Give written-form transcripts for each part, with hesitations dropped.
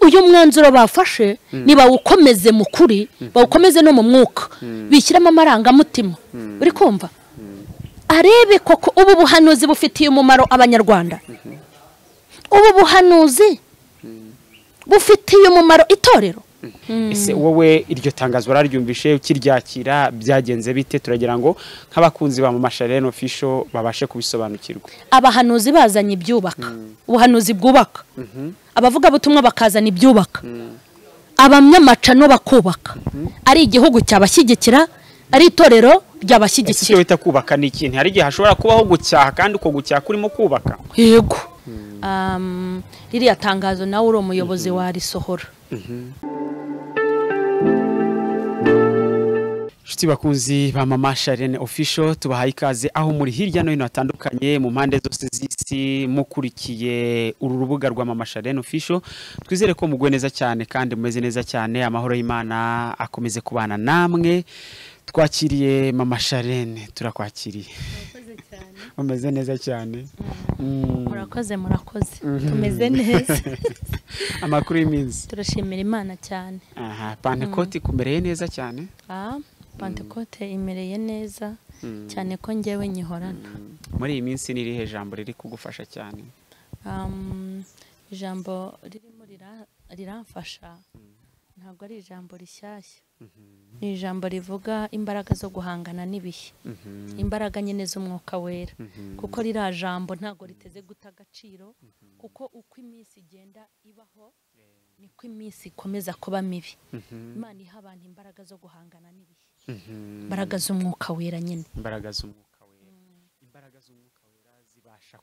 uyu mwanzuro bafashe niba ukomeze mu kuri bawukomeze no mu mwuka bishyiramo amarangamutima uri kumva arebe koko ubu buhanuzi bufitiye umumaro abanyarwanda ubu buhanuzi bufitiye umumaro itorero ese wowe iryo tangazo wararyumvishe ukiryakira byagenze bite turagira ngo nk'abakunzi ba MamCHARLENE official babashe kubisobanukirwa abahanuzi bazanye ibyubaka ubuhanuzi bwubaka abavuga butumwa bakazana ibyubaka abamyamacano bakubaka ari igihugu cyabashyigikira ari itorero ryabashyigikira icyo bita kubaka ni ikintu hari igihe hashobora kubaho gucyaha kandi uko gucyaha kurimo kubaka yego ririya tangazo nawe uri umuyobozi warisohora Shuti bakunzi ba MamCHARLENE official tubahaye ikaze aho muri hirya no hino hatandukanye mu mpande zose z'isi mukurikiye uru rubuga rwa MamCHARLENE official twizere ko mugwe neza cyane kandi mumeze neza cyane amahoro y'Imana akomeze kubana namwe twakiriye MamCHARLENE turakwakiriye umeze neza cyane murakoze tumeze neza amakuru y'iminsi turashimira Imana cyane Pentecote kumereye neza cyane Pentecote imereye neza cyane ko ngewe nyihorana muri iyi minsi nirihe jambo riri kugufasha cyane ijambo ririmo riramfasha ntabwo ari ijambo rishyashya ni ijambo rivuga imbaraga zo guhangana n'ibihe imbaraga nyine z'umwuka wera kuko ririya jambo ntabwo riteze guta agaciro kuko uko iminsi igenda ibaho niko iminsi ikomeza kuba mibi Imana iha abantu imbaraga zo guhangana n'ibihe imbaraga z'umwuka wera nyine imbaraga z'umwuka wera zibasha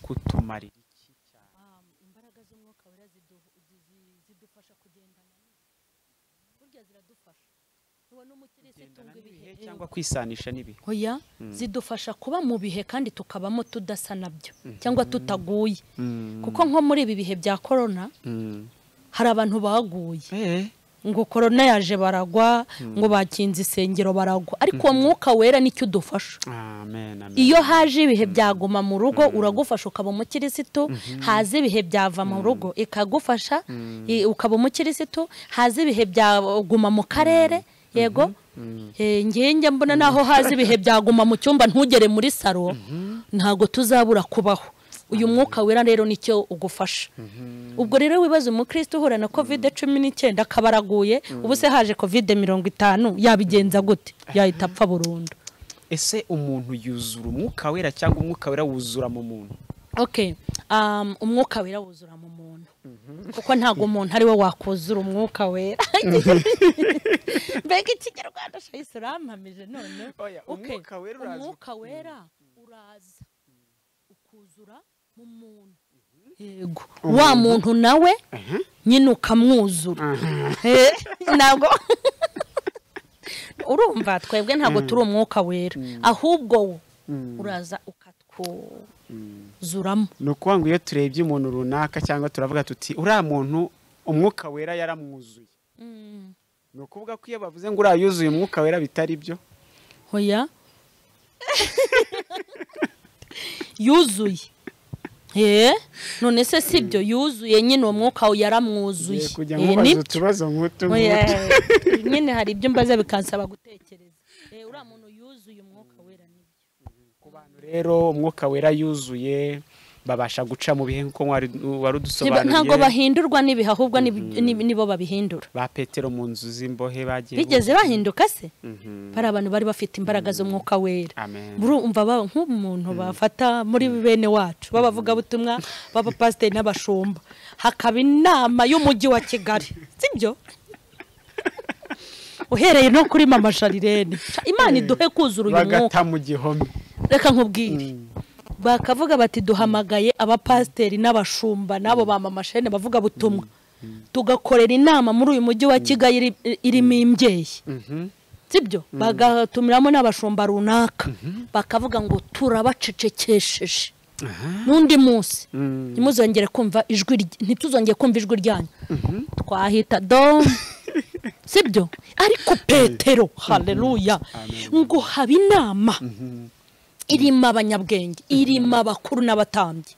kutumarira iki cyane imbaraga z'umwuka wera zidufasha kugendana burya ziradufasha ubona umukirisitu ibihe cyangwa kwisanisha n'ibihe oya zidufasha kuba mu bihe kandi tukabamo tudasa nabyo cyangwa tutaguye kuko nko muri ibi bihe bya corona hari abantu baguye ngo corona yaje baragwa ngo bakinze isengero baragwa ariko uwo mwuka wera nicyo udufasha iyo haje ibihe byaguma mu rugo uragufasha ukaba umukirisitu haze ibihe byava mu rugo ikagufasha ukaba umukirisitu haze ibihe byaguma mu karere yego njye mbona naho haze ibihe byaguma mu cyumba ntugere muri saro ntago tuzabura kubaho uyu mwuka wera rero nicyo ugufasha ubwo rero wibaza umukristo uhura na COVID-19 akabaraguye ubu se haje COVID-50 yabigenza gute yahita apfa burundu ese umuntu yuzura umwuka wera cyangwa umwuka wera wuzura mu muntu umwuka wera wuzura mu muntu kuko ntago umuntu ari we wakuzura umwuka wera mbega ikinyarwanda shayise urampamije none umwuka wera uraza ukuzura mu muntu yego wa muntu nawe nyine ukamwuzura ntabwo urumva twebwe ntabwo turi umwuka wera ahubwo wo uraza ukatwuzuramo ni ukuvuga ngo iyo turebye umuntu runaka cyangwa turavuga tuti uriya muntu umwuka wera yaramwuzuye ni ukuvuga ko iyo bavuze ngo uriya yuzuye umwuka wera bitari byo oya yuzuye none se sibyo yuzuye nyine uwo mwuka yaramwuzuye utubazo nk'utu nyine hari ibyo mbaza bikansaba gutekereza uriya muntu yuzuye umwuka wera nibyo ku bantu rero umwuka wera yuzuye babasha guca mu bihe nko wari udusobanuriye ntago bahindurwa n'ibihe ahubwo nibo babihindura ba Petero mu nzu z'imbohe bagiye bigeze bahinduka se bari abantu bari bafite imbaraga z'umwuka wera urumva nk'umuntu bafata muri bene wacu babavuga butumwa baba pasiteri n'abashumba hakaba inama y'umujyi wa Kigali sibyo uhereye no kuri MamCHARLENE Imana iduhe kuzura uyu mwuka bagata mu gihome reka nkubwire bakavuga bati duhamagaye abapasiteri n'abashumba nabo ba MamCHARLENE bavuga butumwa tugakorera inama muri uyu mujyi wa Kigali irimo imbyeyi sibyo bagatumiramo n'abashumba runaka bakavuga ngo turabacecekesheje n'undi munsi nimuzongere kumva ijwi ntituzongeye kumva ijwi ryanyu twahita sibyo ariko Petero haleluya ngo haba inama irimo abanyabwenge irimo abakuru n'abatambyi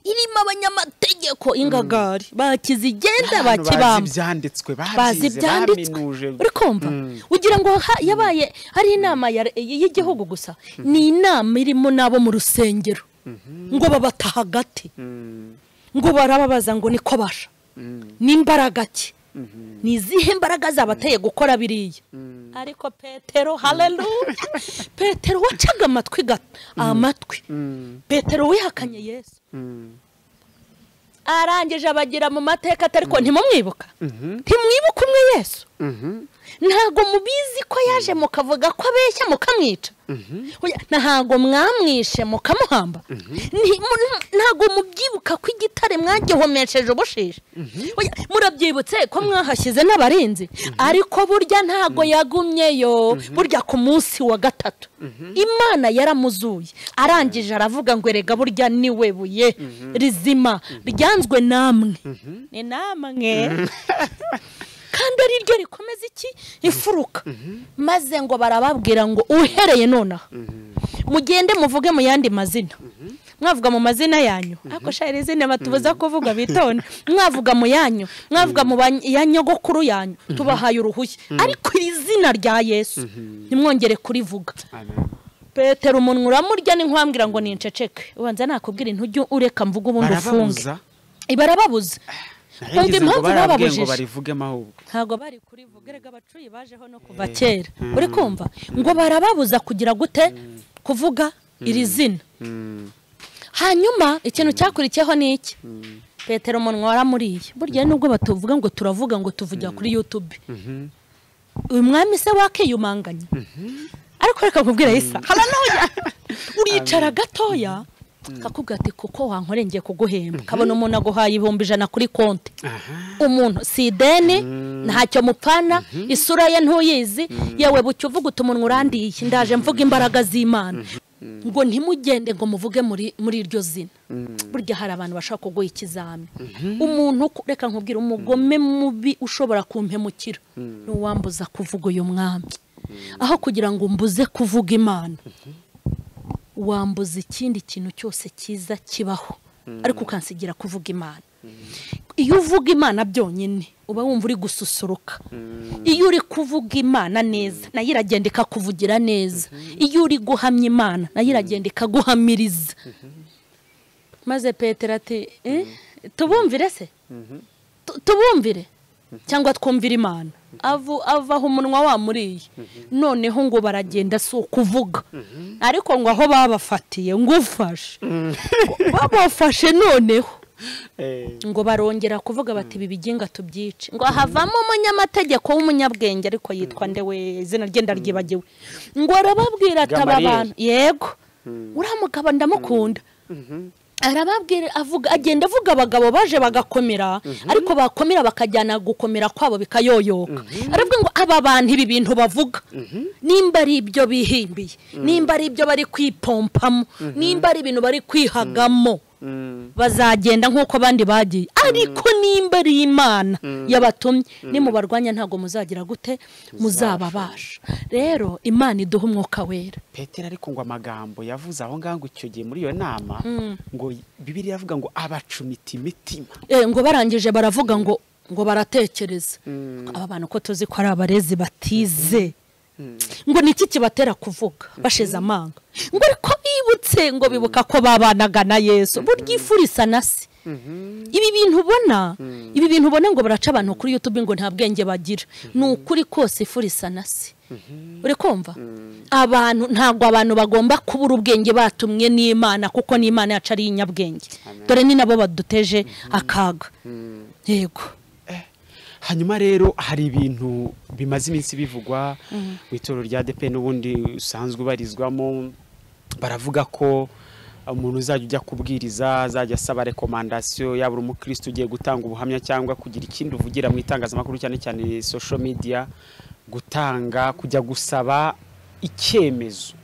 irimo abanyamategeko ingagari bakizigenda bakibamba bazi ibyanditswe uri kumva ugira ngo yabaye ari inama y'igihugu gusa ni inama irimo nabo mu rusengero ngo babata hagati ngo barababaza ngo niko basha n'imbaraga ki ni izihe mbaraga zabateye gukora biriya ariko Petero haleluya Petero wacaga amatwi Petero wihakanye Yesu arangije abagira mu mateka ariko ntimumwibuka ntimwibuka umwe Yesu ntago mubizi ko yaje mukavuga ko abeshya mukamwica ntago mwamwishe mukamuhamba ntago mubyibuka ko igitare mwagihomesheje ubushishe murabyibutse ko mwahashyize n'abarinzi ariko burya ntago yagumyeyo burya ku munsi wa gatatu Imana yaramuzuye arangije aravuga ngo erega burya niwe buye rizima ryanzwe namwe ni namwe kandi ari ryo rikomeza iki ifuruka maze ngo barababwira ngo uhereye nonaha mugende muvuge mu yandi mazina mwavuga mu mazina yanyu ako shayire izina batubuza kuvuga bitonda mwavuga mu yanyu mwavuga mu yanyogokuru yanyu tubahaye uruhushya ariko izina rya Yesu nimwongere kurivuga Petero umunwa uramurya n'inkwambwira ngo ninceceke ubanza nakubwira intujye ureka mvuga ubundi ufunge ibarababuza Umva impamvu bababujije ntago bari kurivuga erega abacuyi bajeho no kuva kera uri kumva ngo barababuza kugira gute kuvuga iri zina hanyuma ikintu cyakurikiyeho ni iki Petero umunwa waramuriye burya nubwo batuvuga ngo turavuga ngo tuvugira kuri YouTube uyu mwami se wakiyumanganya ariko reka kubwira Isa haleluya uricara gatoya kakubwira ati kuko wankorengeye kuguhemba kabona umuntu aguhaye 100 kuri konti umuntu si ideni ntacyo mupfana isura ye ntuyizi yewe bucyo uvuga utumunwa urandiye ndaje mvuga imbaraga z'Imana ngo ntimugende ngo muvuge muri iryo zina burya hari abantu bashaka kuguha ikizami umuntu reka nkubwira umugome mubi ushobora kumpemukira n'uwambuza kuvuga uyu mwami aho kugira ngo mbuze kuvuga Imana wambuza ikindi kintu cyose kiza kibaho ariko ukansigira kuvuga Imana iyo uvuga Imana byonyine uba wumva uri gususuruka iyo uri kuvuga Imana neza nayo iragenda ikakuvugira neza iyo uri guhamya Imana nayo iragenda ikaguhamiriza maze Petero ati tubumvire se tubumvire cyangwa twumvira Imana avaho umunwa wamuriye noneho ngo baragenda so kuvuga ariko ngo aho babafatiye ngo ufashe babafashe noneho ngo barongera kuvuga bati bibiginga tubyice ngo havamo umunyamategeko w'umunyabwenge ariko yitwa ndewe izina ryenda ryibagiwe ngo arababwira ataba abantu yego uramugaba ndamukunda arababwira agenda avuga abagabo baje bagakomera ariko bakomera bakajyana gukomera kwabo bikayoyoka aravuga ngo aba bantu ibi bintu bavuga nimba ari ibyo bihimbiye nimba ari ibyo bari kwipompamo nimba ari ibintu bari kwihagamo bazagenda nkuko abandi bagiye ariko nimba ari Imana yabatumye nimubarwanya ntago muzagira gute muzababasha rero Imana iduha umwuka wera Petero ariko ngo amagambo yavuze aho ngango icyo gihe muri iyo nama ngo Bibiliya yavuga ngo abacumita imitima ngo barangije baravuga ngo baratekereza aba bantu ko tuzi ko ari abarezi batize ngo niki kibatera kuvuga basheza amanga ngo ariko bibutse ngo bibuka ko babanaga na Yesu burya ifurisa nasi ibi bintu ubona ngo baraca abantu kuri YouTube ngo nta bwenge bagira n'ukuri kose ifurisa nasi uri kumva abantu ntago abantu bagomba kubura ubwenge batumwe n'Imana kuko n'Imana yacu ari inyabwenge dore ni nabo baduteje akaga yego hanyuma rero hari ibintu bimaze iminsi bivugwa mu itorero rya ADEPR n'ubundi usanzwe barizwamo baravuga ko umuntu uzajya ujya kubwiriza azajya asaba recommandation yabura umukristo ugiye gutanga ubuhamya cyangwa kugira ikindi uvugira mu itangazamakuru cyane cyane social media kujya gusaba icyemezo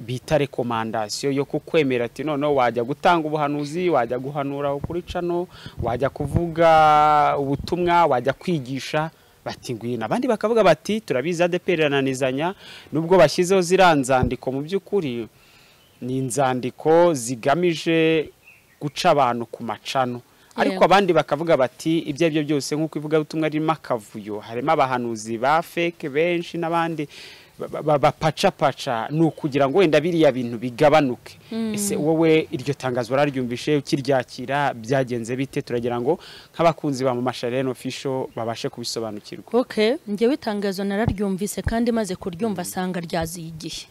bita recommandation yo kukwemera ati noneho wajya gutanga ubuhanuzi wajya guhanura kuri cano wajya kuvuga ubutumwa wajya kwigisha bati ngwina abandi bakavuga bati turabiza ADEPR ananizanya nubwo bashyizeho ziranzandiko mu byukuri ni inzandiko zigamije guca abantu ku macano ariko abandi bakavuga bati ibyo byose nk'uko ivuga ubutumwa ririmo akavuyo harimo abahanuzi ba fake benshi n'abandi bapaca ni ukugira ngo wenda biriya bintu bigabanuke. Ese wowe iryo tangazo wararyumvishe ukiryakira byagenze bite? Turagira ngo nk'abakunzi ba MamCHARLÈNE official babashe kubisobanukirwa. Okay, njyewe itangazo nararyumvise kandi maze kuryumva asanga ryaziye igihe.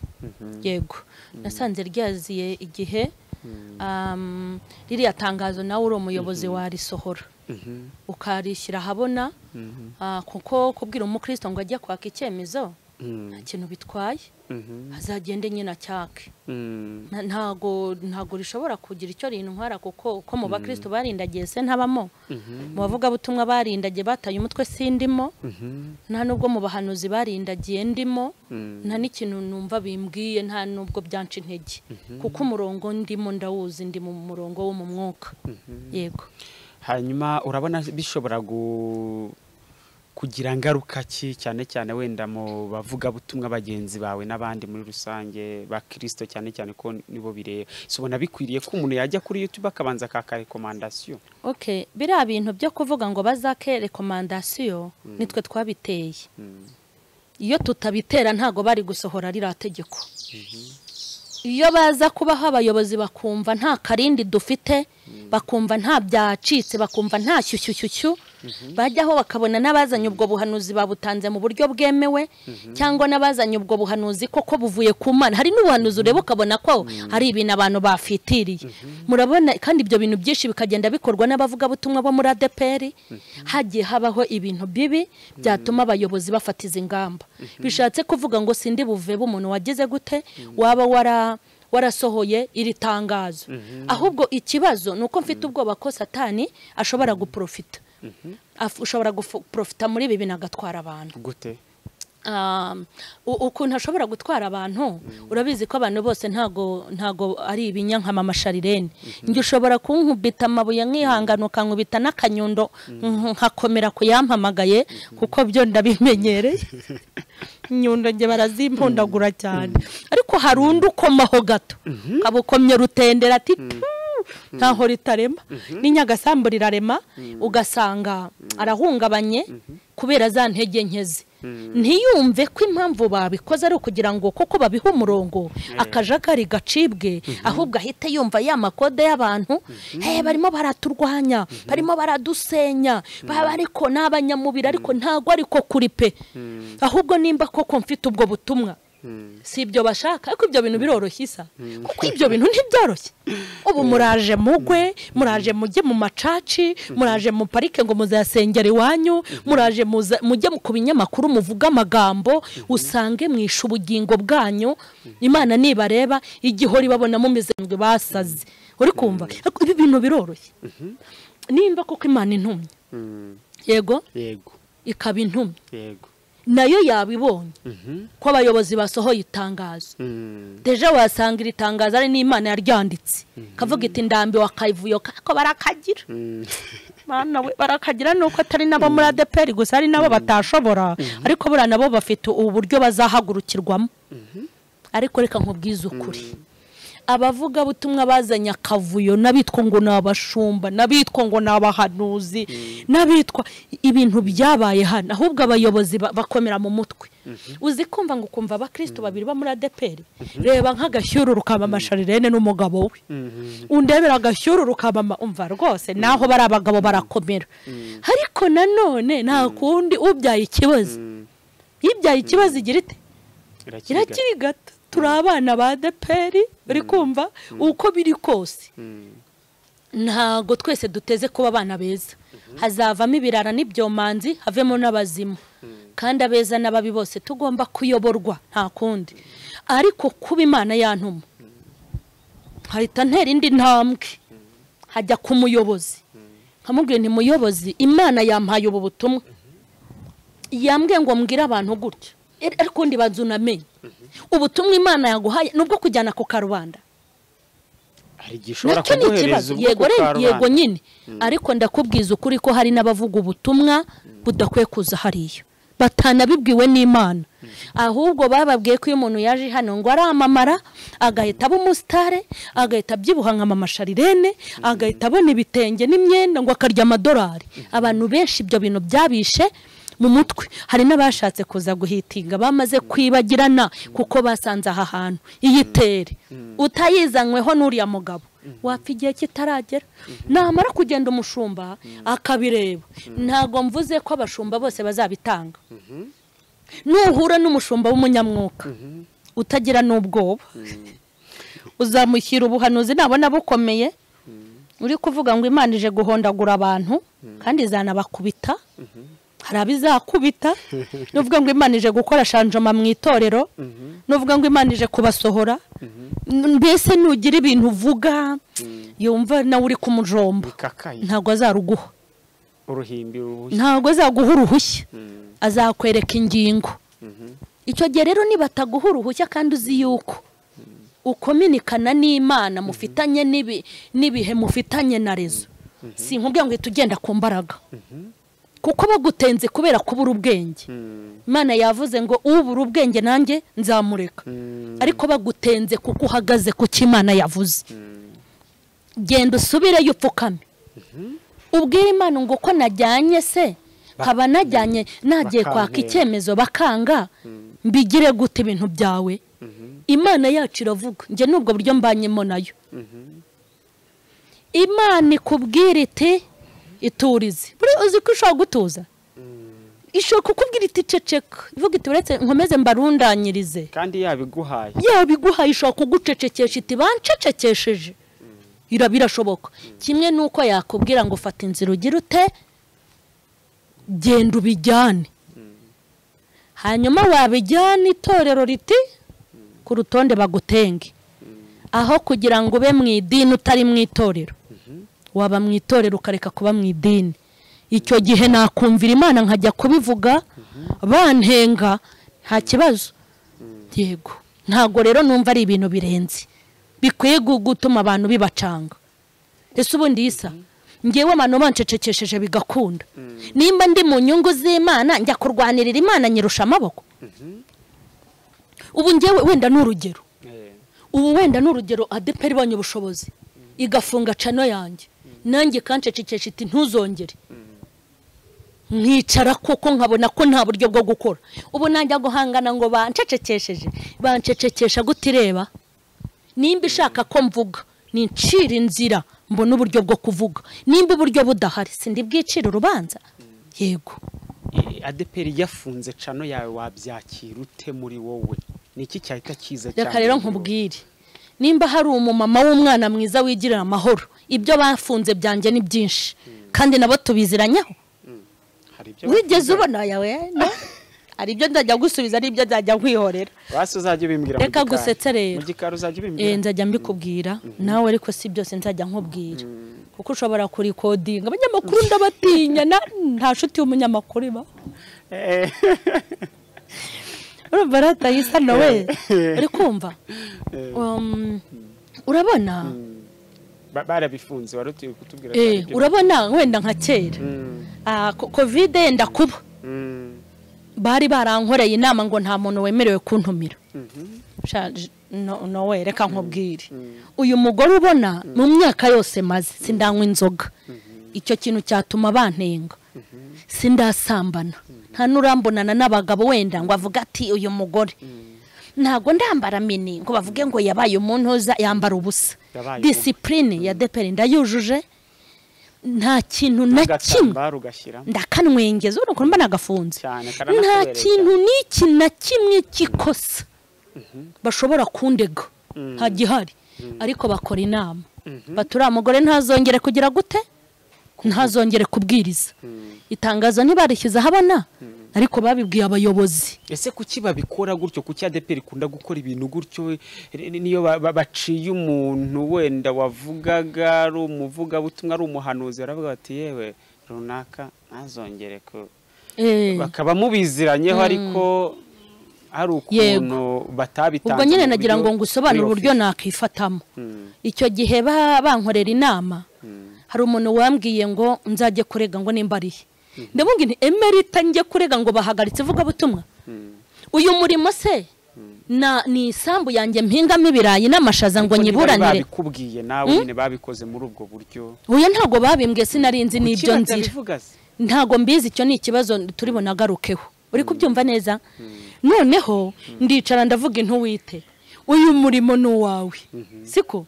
Yego, nasanze ryaziye igihe. Ririya tangazo nawe uri umuyobozi warisohora ukarishyira habona kuko kubwira umukristo ngo ajye kwaka icyemezo ikintu bitwaye azagende nyina cyake ntago rishobora kugira icyo rintwara kuko mu bakristo barindagiye se ntabamo mu bavuga butumwa barindagiye bataye umutwe sindimo nta nubwo mu bahanuzi barindagiye ndimo nta n'ikintu numva bimbwiye nta nubwo byanca intege kuko umurongo ndimo ndawuzi ndi mu murongo wo mu mwuka. Yego, hanyuma urabona bishobora kugira ngaruka ki cyane cyane wenda mu bavuga butumwa bagenzi bawe n'abandi muri rusange ba Kristo cyane cyane ko nibo bireba? Sobona bikwiriye ko umuntu yajya kuri YouTube akabanza akaka recommandation. Okay, biriya bintu byo kuvuga ngo bazake recommandation nitwe twabiteye. Iyo tutabitera ntago bari gusohora rira tegeko. Iyo baza kubaho abayobozi bakumva nta karindi dufite, bakumva nta byacitse, bakumva nta shyushyushyushyu, bajyaho bakabona n'abazanye ubwo buhanuzi babutanze mu buryo bwemewe cyangwa n'abazanye ubwo buhanuzi koko buvuye ku Mana. Hari n'ubuhanuzi ureba ukabona ko hari ibintu abantu bafitiriye. Murabona kandi ibyo bintu byinshi bikagenda bikorwa n'abavuga butumwa bo muri ADEPR. Hagiye habaho ibintu bibi byatuma abayobozi bafatiza ingamba. Bishatse kuvuga ngo sindi buve bumuntu wageze gute waba warasohoye iri tangazo. Ahubwo ikibazo nuko mfite ubwoba ko Satani ashobora guprofita. Ushobora guprofita muri ibi binagatwara abantu. Gute? Ukuntu ashobora gutwara abantu urabizi ko abantu bose ntago ari ibinya nka MamCHARLÈNE. Ngi ushobora kunkubita amabuye nk'ihanganuka nkubita n'akanyundo nkakomera kuyampamagaye kuko byo ndabimenyereye. Nyundo nge barazimpondagura cyane ariko harundi ukomaho gato kabukomye rutendera ati ntaho ritarema n'inyagasambu rirarema ugasanga arahungabanye kubera za ntege nkeze. Ntiyumve ko impamvu babikoze ari ukugira ngo koko babihe umurongo akajagari gacibwe, ahubwo ahite yumva ya makode y'abantu barimo baraturwanya, barimo baradusenya, ariko n'abanyamubiri ariko ntago ariko kuri pe, ahubwo nimba koko mfite ubwo butumwa si ibyo bashaka. Ariko ibyo bintu biroroshye isa kuko ibyo bintu ntibyoroshye. Ubu muraje mugwe, muraje mujye mu macaci, muraje mu parike ngo muzasengera iwanyu, muraje mujye ku binyamakuru muvuga amagambo usange mwisha ubugingo bwanyu. Imana nibareba igihori babona mumeze ngo basaze. Uri kumva ibi bintu biroroshye nimba koko Imana intumye. Yego ikaba intumye. Yego nayo yabibonye ko abayobozi basohoye itangazo. Deja wasanga iri tangazo ari n'Imana yaryanditse kavuga iti ndambi wakayivuyo ko barakagira. Mana we barakagira nuko atari nabo muri ADEPR gusa ari nabo batashobora, ariko bura nabo bafite uburyo bazahagurukirwamo. Ariko reka nkubwiza ukuri, abavuga butumwa bazanya akavuyo nabitwa ngo nabashumba, nabitwa ngo nabahanuzi, nabitwa ibintu byabaye hano, ahubwo abayobozi bakomera mu mutwe. Uzi kumva ngo kumva abakristo babiri ba muri ADEPR, reba nk'agashyururu ka MamCHARLÈNE n'umugabo we, undebera agashyururu ka mama, umva rwose naho bari abagabo barakomera. Ariko nanone nta kundi ubyaye ikibazo, yibyaye ikibazo igira ite irakigata. Turi abana ba ADEPR uri kumva uko biri kose ntago twese duteze kuba abana beza. Hazavamo ibirara n'ibyomanzi havemo n'abazimu, kandi abeza n'ababi bose tugomba kuyoborwa nta kundi. Ariko kuba Imana yantuma hahita ntera indi ntambwe hajya ku muyobozi nkamubwira nti muyobozi, Imana yampaye ubu butumwa, yambwiye ngo mbwire abantu gutya, ariko ndi banzunamenye ubutumwa Imana yaguhaye nubwo kujyana ku karubanda. Hari gishobora kuguhereza ubwo ku karubanda. Yego nyine, ariko ndakubwiza ukuri ko hari n'abavuga ubutumwa budakwiye kuza hariyo. batanabibwiwe n'Imana ahubwo bababwiye ko iyo umuntu yaje hano ngo aramamara agahita aba umusitare agahita abyibuha nka MamCHARLÈNE agahita abona ibitenge n'imyenda ngo akarya amadolari abantu benshi ibyo bintu byabishe mu mutwe hari n'abashatse kuza guhitinga bamaze kwibagirana kuko basanze aha hantu iyitere utayizanyweho n'uriya mugabo wapfa igihe kitaragera namara kugenda umushumba akabireba ntago mvuze ko abashumba bose bazabitanga nuhura n'umushumba w'umunyamwuka utagira n'ubwoba uzamushyira ubuhanuzi nabona bukomeye uri kuvuga ngo Imana ije guhondagura abantu kandi izanabakubita hari abizakubita nuvuga ngo Imana ije gukora shanjoma mu itorero nuvuga ngo Imana ije kubasohora mbese nugira ibintu uvuga yumva nawe uri kumujomba ntago azaruguha uruhimbi ntago azaguha uruhushya azakwereka ingingo icyo gihe rero nibataguha uruhushya kandi uzi yuko ukominikana n'Imana mufitanye n'ibihe mufitanye na rezo sinkubwira ngo tugenda ku mbaraga kuko bagutenze kubera kubura ubwenge Imana yavuze ngo ubura ubwenge nanjye nzamureka ariko bagutenze kuko uhagaze ku cy'Imana yavuze genda usubireyo upfukame ubwira Imana ngo ko najyanye se nkaba najyanye nagiye kwaka icyemezo bakanga mbigire gute ibintu byawe Imana yacu iravuga nge nubwo buryo mbanyemo nayo Imana ikubwira iti iturize buri uzi ko ushaka gutuza ishaka kukubwira iti ceceka ivuga iti uretse nkomeze mbarundanyirize kandi yabiguhaye ishaka kugucecekesha iti bancecekesheje birashoboka kimwe nuko yakubwira ngo fata inzira ugira ute genda ubijyane hanyuma wabijyana itorero riti ku rutonde bagutenge aho kugira ngo ube mu idini utari mu itorero waba mu itorero ukareka kuba mu idini icyo gihe nakumvira Imana nkajya kubivuga bantenga nta kibazo yego ntago rero numva ari ibintu birenze bikwiye gutuma abantu bibacanga ese ubundi isa ngewe abantu bancecekesheje bigakunda nimba ndi mu nyungu z'Imana njya kurwanirira Imana nyirusha amaboko ubu ngewe wenda n'urugero ADEPR ibonye ubushobozi igafunga cano yanjye nanjye kancecekesha iti ntuzongere nkicara kuko nkabona ko nta buryo bwo gukora ubu najya guhangana ngo bancecekesha gutireba nimba ishaka ko mvuga nincira inzira mbona uburyo bwo kuvuga nimba uburyo budahari sindi bwicira urubanza yego ADEPR yafunze cano yawe wabyakira ute muri wowe niki cyahita kiza cyane reka rero nkubwire nimba hari umumama w'umwana mwiza wigirira amahoro ibyo bafunze byanjye ni byinshi kandi nabo tubiziranyaho wigeze ubona yawe ari ibyo ndajya gusubiza ari ibyo nzajya nkwihorera basi uzajya bimbwira reka gusetse rero mu gikaro uzajya bimbwira nzajya mbikubwira nawe ariko si byose nzajya nkubwira kuko ushobora kurikodinga abanyamakuru ndabatinya nta nshuti y'umunyamakuru iba urumva ratayisa nawe uri kumva urabona barabifunze warutuye kutubwira urabona wenda nka kera covid yenda kuba bari barankoreye inama ngo nta muntu wemerewe kuntumira no we reka nkubwire uyu mugore ubona mu myaka yose maze sindanywa inzoga icyo kintu cyatuma bantenga sindasambana nta nurambonana n'abagabo wenda ngo avuga ati uyu mugore ntago ndambara mini ngo bavuge ngo yabaye umuntu uza yambara ubusa discipline ya ADEPR ndayujuje nta kintu na kimwe ndakanwengeza uko mba nagafunze nta kintu n'iki na kimwe kikosa bashobora kundega nta gihari ariko bakora inama batura umugore ntazongere kugira gute ntazongere kubwiriza itangazo ntibarishyize habona ariko babibwiye abayobozi ese kuki babikora gutyo kuki ADEPR ikunda gukora ibintu gutyo niyo baciye umuntu wenda wavugaga ari umuvuga butumwa ari umuhanuzi baravuga bati yewe runaka ntazongere ko bakaba mubiziranyeho ariko hari ukuntu batabitanze ubwo nyine nagira ngo ngusobanure uburyo nakifatamo icyo gihe bankorera inama hari umuntu wambwiye ngo nzajye kurega ngo nimba ari ndavuga nti emerita njye kurega ngo bahagaritse vuga butumwa uyu murimo se ni isambu yanjye mpingamo ibirayi n'amashaza ngo nyiburanire babikubwiye nawe nyine babikoze muri ubwo buryo uyu ntago babimbwe sinarinzi n'ibyo nzira ntago mbizi icyo ni ikibazo turibona garukeho uri kubyumva neza noneho ndicara ndavuga intuwite uyu murimo n'uwawe siko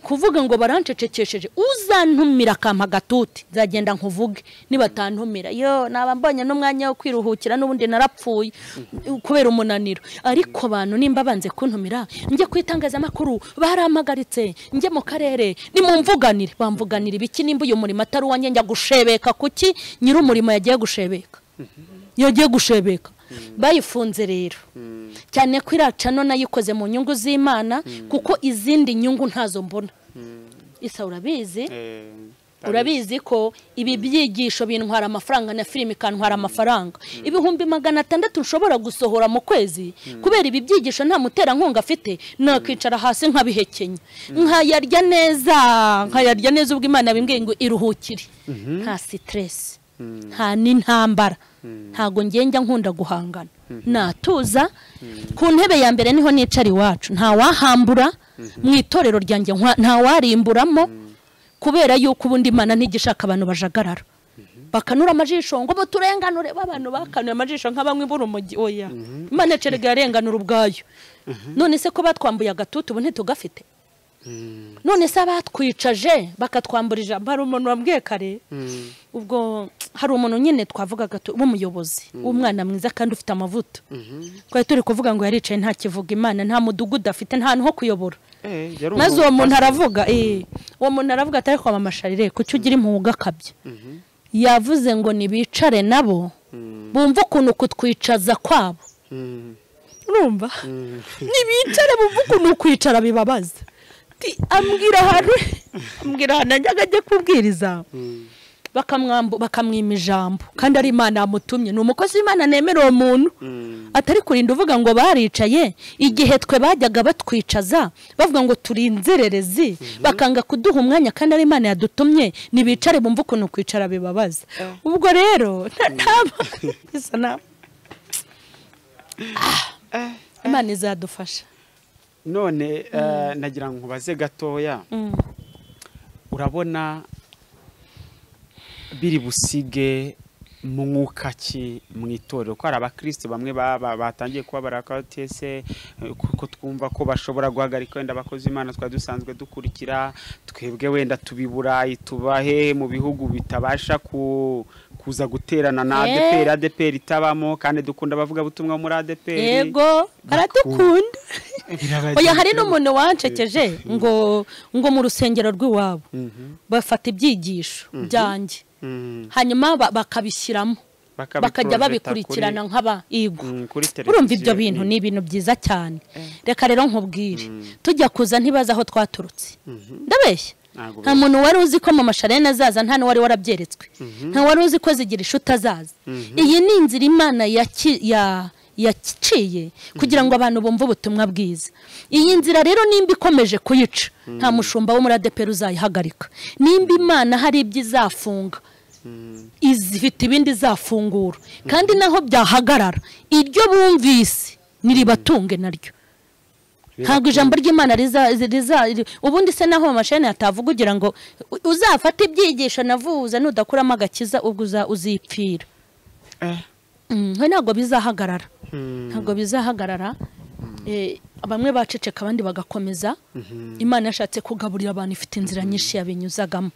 kuvuga ngo barancecekesheje uzantumira kampa gatuti nzagenda nkuvuge nibatantumira yo nabambonye n'umwanya wo kwiruhukira n'ubundi narapfuye kubera umunaniro ariko abantu nimba banze kuntumira njye kwitangaza makuru baramagaritse njye mu karere nimumvuganire bamvuganira ibiki nimba uyu murimo atari uwanjye njya gushebeka kuki nyiri umurimo yagiye gushebeka bayifunze rero cyane ko iracano nayikoze mu nyungu z'Imana kuko izindi nyungu ntazo mbona isa urabizi ko ibi byigisho bintwara amafaranga na filime ikantwara amafaranga ibihumbi 600 nshobora gusohora mu kwezi kubera ibi byigisho nta muterankunga afite nakwicara hasi nkabihekenya nkayarya neza ubwo Imana bimbwiye ngo iruhukire nta stress nta n'intambara ntago ngenge nkunda guhangana natuza ku ntebe ya mbere niho nicara iwacu nta wahambura mu itorero ryanjye nta warimburamo kubera yuko ubundi Imana ntigishaka abantu bajagarara bakanura amajisho ngo muturenganure abantu bakanuye amajisho nk'abamwe buri umujyi oya Imana cerega yarenganura ubwayo none se ko batwambuye agatutu ubu ntitugafite none se abatwicaje bakatwamburira bari umuntu wambwiye kare ubwo hari umuntu nyine twavugaga umuyobozi w'umwana mwiza kandi ufite amavuta twari turi kuvuga ngo yaricaye nta kivuga Imana nta mudugudu afite nta ho kuyobora maze uwo muntu aravuga atari kwa MamCHARLENE kuki ugira impuga kabye yavuze ngo nibicare nabo bumva ukuntu kutwicaza kwabo urumva nibicare bumva ukuntu kwicara bibabaza ambwira hano njyaga kubwiriza bakamwima ijambo kandi ari Imana yamutumye ni umukozi w'Imana nemera uwo muntu atari kurinda uvuga ngo baricaye igihe twe bajyaga batwicaza bavuga ngo turi inzererezi bakanga kuduha umwanya kandi ari Imana yadutumye nibicare bumva ukuntu kwicara bibabaza ubwo rero Imana izadufasha none nagira ngo baze gatoya urabona biri busige mu mwuka ki mu itorero ko ari abakristo bamwe batangiye kuba barakatese kuko twumva ko bashobora guhagarika wenda abakozi Imana twa dusanzwe dukurikira twebwe wenda tubiburayi tubahe mu bihugu bitabasha kuza guterana na ADEPR itabamo kandi dukunda bavuga butumwa muri ADEPR yego baradukunda oya hari n'umuntu wancekeje ngo mu rusengero rw'iwabo bafata ibyigisho byanjye hanyuma bakabishyiramo bakajya babikurikirana nk'abayigo urumva ibyo bintu ni ibintu byiza cyane reka rero nkubwire tujya kuza ntibaza aho twaturutse ndabeshya nta muntu wari uzi ko MamCHARLENE azaza nta n'uwari warabyeretswe nta wari uzi ko zigira inshuti azaza iyi ni inzira Imana yaciye kugira ngo abantu bumve ubutumwa bwiza iyi nzira rero nimba ikomeje kuyica nta mushumba wo muri ADEPR uzayihagarika nimba Imana hari ibyo izafunga izifite ibindi zafungura kandi naho byahagarara iryo bumvise niribatunge naryo ntabwo ijambo ry'Imana ubundi se naho MamCHARLENE yatavuga ugira ngo uzafata ibyigisho navuza nudakuramo agakiza ubwo uzipfira ntabwo bizahagarara bamwe baceceka abandi bagakomeza Imana yashatse kugaburira abantu ifite inzira nyinshi yabinyuzagamo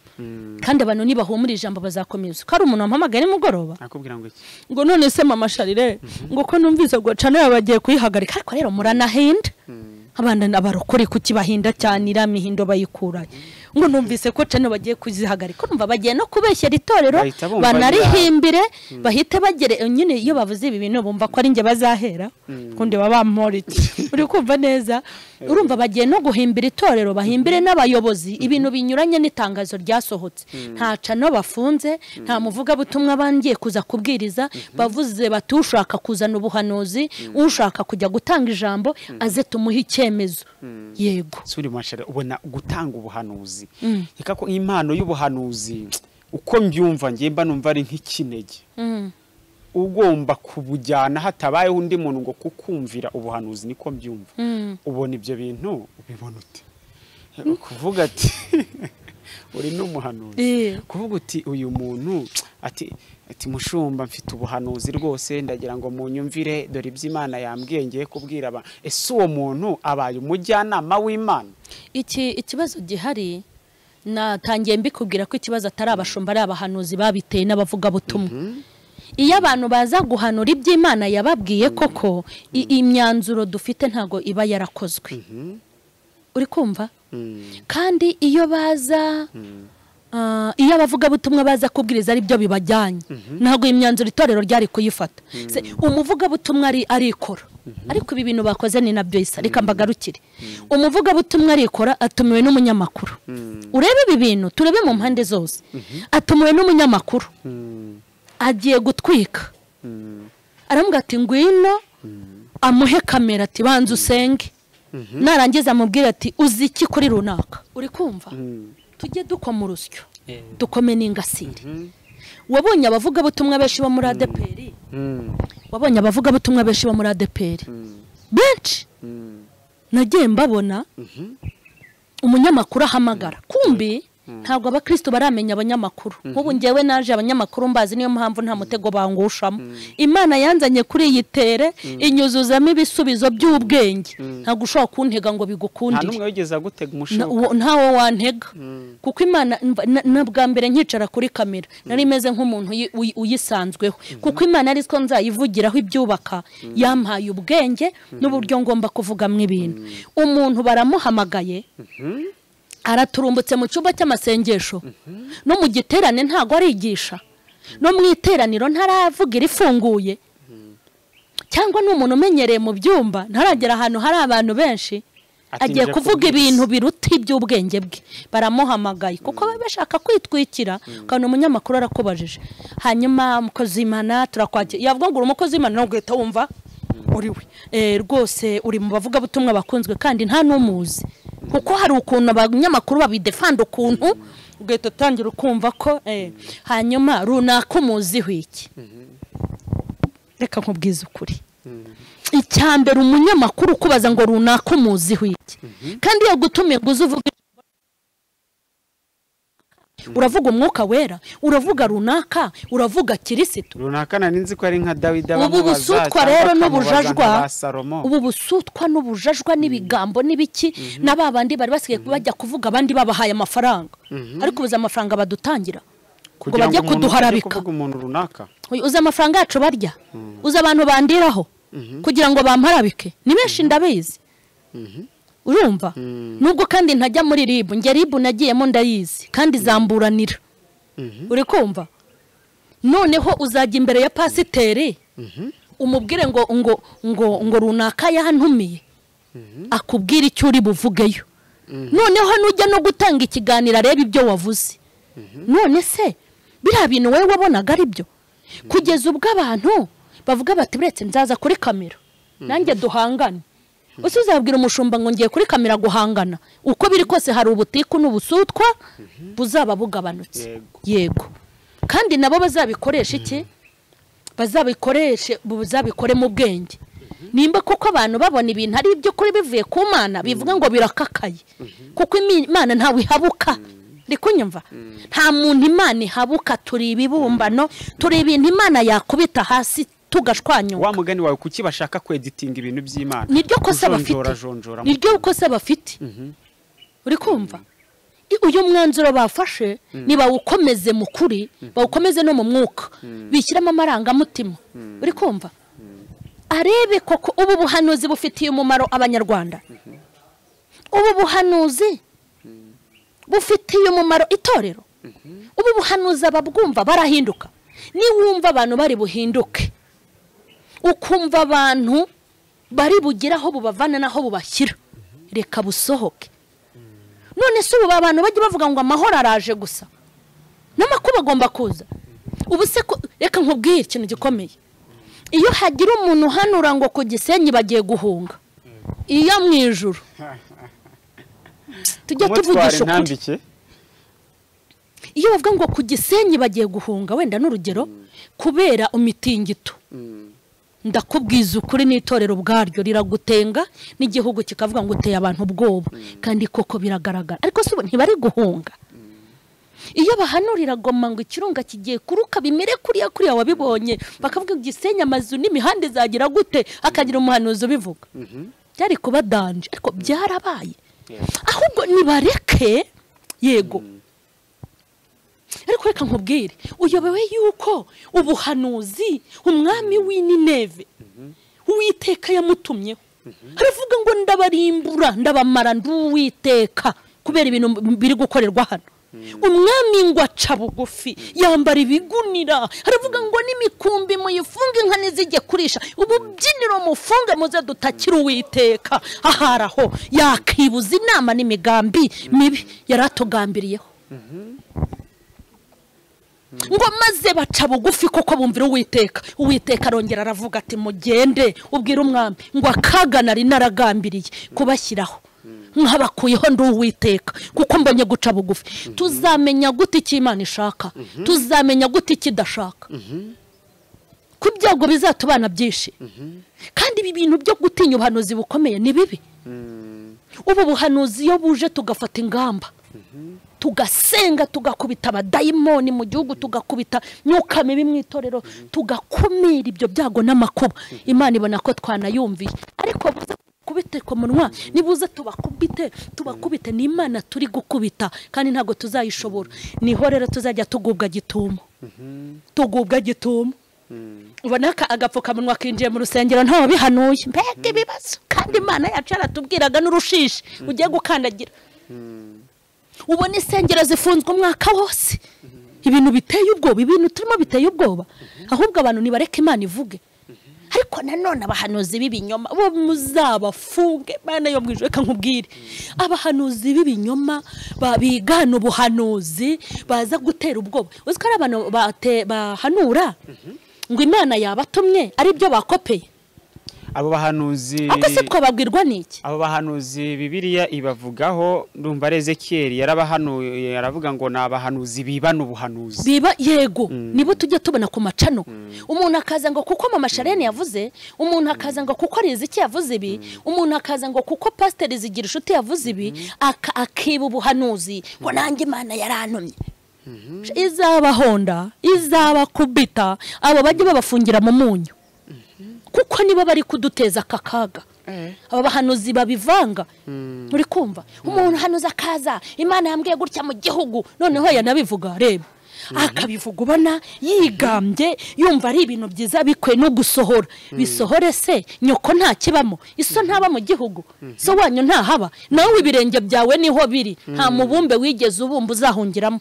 kandi abantu nibahumura ijambo bazakomeza ko ari umuntu wampamagaye nimugoroba akubwira ngo iki ngo none se MamCHARLENE ngo ko numvise ngo channel bagiye kuyihagarika ariko rero muranahinda abana abarokore kuki bahinda cyane iramihindo bayikura ngo numvise ko channel bagiye kuzihagarika urumva bagiye no kubeshyera itorero banarihimbire bahite bagere nyine iyo bavuze ibi bintu bumva ko ari nge bazahera kundi babamporiki uri kumva neza urumva bagiye no guhimbira itorero bahimbire n'abayobozi ibintu binyuranye n'itangazo ryasohotse nta channel bafunze nta muvuga butumwa bangiye kuza kubwiriza bavuze batushaka kuzana ubuhanuzi ushaka kujya gutanga ijambo aze tumuhe icyemezo yego suri MamCHARLENE ubona gutanga ubuhanuzi reka ko impano y'ubuhanuzi uko mbyumva ngiye mba numva ari nk'ikinege ugomba kubujyana hatabayeho undi muntu ngo kukumvira ubuhanuzi niko mbyumva ubona ibyo bintu ubibona ute kuvuga ati uri n'umuhanuzi kuvuga uti uyu muntu ati mushumba mfite ubuhanuzi rwose ndagira ngo munyumvire dore iby'Imana yambwiye ngiye kubwira aba ese uwo muntu abaye umujyanama w'Imana ikibazo gihari natangiye mbikubwira ko ikibazo atari abashumba ari abahanuzi babiteye n'abavuga butumwa iyo abantu baza guhanura iby'Imana yababwiye koko imyanzuro dufite ntago iba yarakozwe uri kumva kandi iyo baza iyo abavuga butumwa baza kubwiriza ari byo bibajyanye ntago imyanzuro itorero ryari kuyifata umuvuga butumwa arikora ariko ibi bintu bakoze ni nabyo isa reka mbagarukire umuvuga butumwa arikora atumiwe n'umunyamakuru urebe ibi bintu turebe mu mpande zose atumiwe n'umunyamakuru agiye gutwika aramubwira ati ngwino amuhe kamera ati banza usenge narangiza amubwira ati uzi iki kuri runaka uri kumva tujye dukoma urusyo dukome n'ingasire wabonye abavuga butumwa benshi bo muri ADEPR wabonye abavuga butumwa benshi bo muri ADEPR benshi nagiye mbabona umunyamakuru ahamagara kumbi ntabwo abakristo baramenya abanyamakuru nk'ubu ngewe naje abanyamakuru mbazi niyo mpamvu nta mutego bangushamo Imana yanzanye kuri iyi tere inyuzuzamo ibisubizo by'ubwenge ntabwo ushobora kuntega ngo bigukundire nta numwe wigeze gutega umushoka ntawo wantega kuko Imana nabwa mbere nkicara kuri kamera nari meze nk'umuntu uyisanzweho kuko Imana ari ko nzayivugiraho ibyubaka yampaye ubwenge n'uburyo ngomba kuvugamo ibintu umuntu baramuhamagaye araturumbutse mu cyumba cy'amasengesho no mu giterane ntago arigisha no mu iteraniro ntaravugira ifunguye cyangwa n'umuntu umenyereye mu byumba ntaragera ahantu hari abantu benshi agiye kuvuga ibintu biruta iby'ubwenge bwe baramuhamagaye kuko bashaka kwitwikira kandi umunyamakuru arakubajije hanyuma umukozi w'Imana turakwakira yavuga ngo umukozi w'Imana no guhita wumva uri we rwose uri mu bavuga butumwa bakunzwe kandi nta n'umuzi kuko hari ukuntu abanyamakuru babidefanda ukuntu ugahita utangira ukumva ko hanyuma runaka umuziho iki reka nkubwize ukuri icyambere umunyamakuru kubaza ngo runaka umuziho iki kandi yagutumiye ngo uzuvuge uravuga umwuka wera uravuga runaka uravuga Kristo runaka naninzi ko ari nka Dawidi ubu busutwa rero n'ubujajwa ubu busutwa n'ubujajwa n'ibigambo n'ibiki n'ababandi bari basigaye bajya kuvuga abandi babahaye amafaranga ariko ubuza amafaranga badutangira ngo bajye kuduharabika uza amafaranga yacu barya uza abantu bandiraho kugira ngo bamparabike ni benshi ndabizi urumva nubwo kandi ntajya muri ribu nge ribu nagiyemo ndayizi kandi zamburanira uri kumva noneho uzajya imbere ya pasiteri umubwire ngo runaka yantumiye akubwira icyo uri buvugeyo noneho nujya no gutanga ikiganiro areba ibyo wavuze none se biriya bintu wowe wabonaga ari byo kugeza ubwo abantu bavuga bati buretse nzaza kuri kamera nanjye duhangane Usi uzabwira umushumba ngo ngiye kuri kamera guhangana uko biri kose hari ubutiku n'ubusutwa buzaba bugabanutse yego kandi nabo bazabikoresha iki bazabikore mu bwenge nimba kuko abantu babona ibintu ari ibyo kuri bivuye ku Mana bivuga ngo birakakaye kuko Imana ntawe ihabuka ndikunyumva nta muntu Imana ihabuka turi ibibumbano turi ibintu Imana yakubita hasi tugashwanyuka wa mugani wawe kuki bashaka kweditinga ibintu by'Imana niryo kosa bafite niryo kosa bafite uri kumva uyu mwanzuro bafashe niba ukomeze mu kuri bawukomeze no mu mwuka bishyiramo amarangamutima uri kumva arebe koko ubu buhanuzi bufitiye umumaro abanyarwanda ubu buhanuzi bufitiye umumaro itorero ubu buhanuzi ababwumva barahinduka ni wumva abantu bari buhinduke ukumva abantu bari bugiraho bubavana naho bubashyira reka busohoke none se ubu abantu bajye bavuga ngo amahoro araje gusa n'amakuba agomba kuza ubu se reka nkubwire ikintu gikomeye iyo hagira umuntu uhanura ngo ku Gisenyi bagiye guhunga iyo mu ijuru tujya tuvugisha ukuri iyo bavuga ngo ku Gisenyi bagiye guhunga wenda n'urugero kubera umitingito ndakubwiza ukuri n'itorero bwaryo riragutenga n'igihugu kikavuga ngo uteye abantu ubwoba kandi koko biragaragara ariko se ntibari guhunga iyo bahanurira goma ngo ikirunga kigiye kuruka bimere kuriya wabibonye bakavuga Gisenyi amazu n'imihanda izagira gute akagira umuhanuzi ubivuga byari kuba danje ariko byarabaye ahubwo nibareke yego ariko reka nkubwire uyobewe yuko ubuhanuzi umwami w'Nineve Uwiteka yamutumyeho aravuga ngo ndabarimbura ndabamara nduwiteka kubera ibintu biri gukorerwa hano umwami ngo aca bugufi yambara ibigunira aravuga ngo n'imikumbi muyifunge inka nizijye kurisha ububyiniro mufunge muze dutakira Uwiteka aharaho yakibuza inama n'imigambi mibi yaratugambiriyeho ngo maze baca bugufi koko bumvira Uwiteka arongera aravuga ati mugende ubwira umwami ngo akaga nari naragambiriye kubashyiraho nkabakuyeho nduwiteka kuko mbonye guca bugufi tuzamenya gute icyo Imana ishaka tuzamenya gute ikidashaka ku byago bizatubana byinshi kandi ibi bintu byo gutinya ubuhanuzi bukomeye ni bibi ubu buhanuzi iyo buje tugafata ingamba tugasenga tugakubita abadayimoni mu gihugu tugakubita myuka mibi mu itorero tugakumira ibyo byago n'amakuba Imana ibona ko twanayumviye ariko kubite ku munwa nibuze tubakubite ni Imana turi gukubita kandi ntago tuzayishobora niho rero tuzajya tugubwa gitumo ubona ka agapfukamunwa kinjiye mu rusengero ntaho bihanuye mbega ibibazo kandi Imana yacu aratubwiraga n'urushishi ugiye gukandagira ubona isengero zifunzwe umwaka wose ibintu biteye ubwoba ibintu turimo biteye ubwoba ahubwo abantu nibareka Imana ivuge ariko nanone abahanuzi b'ibinyoma bo muzabafunge Mana yo mwijwe kankubwire abahanuzi b'ibinyoma babigana ubuhanuzi baza gutera ubwoba uziko ari abantu bahanura ngo Imana yabatumye ari byo bakopeye abo bahanuzi akose twababwirwa niki abo bahanuzi Bibiliya ibavugaho ndumva Ezekiel yarabahanuye aravuga ngo nabahanuzi bibana ubuhanuzi biba yego nibo tujye tubona ku macano umuntu akaza ngo kuko MamCHARLÈNE yavuze umuntu akaza ngo kuko arizi iki yavuze ibi umuntu akaza ngo kuko pastor zigira inshuti yavuze ibi akiba ubuhanuzi ngo nanjye Imana yarantumye izabahonda izabakubita abo bajye babafungira mu munyu kuko niba bari kuduteza kakaga aba bahanuzi babivanga uri kumva umuntu hanuza akaza Imana yambwiye gutya mu gihugu noneho yanabivuga reba akabivuga ubona yigambye yumva ari ibintu byiza bikwe no gusohora bisohore se nyoko nta kibamo iso ntaba mu gihugu so wanyu nta haba nawe ibirenge byawe niho biri nta mubumbe wigeze ubumba uzahungiramo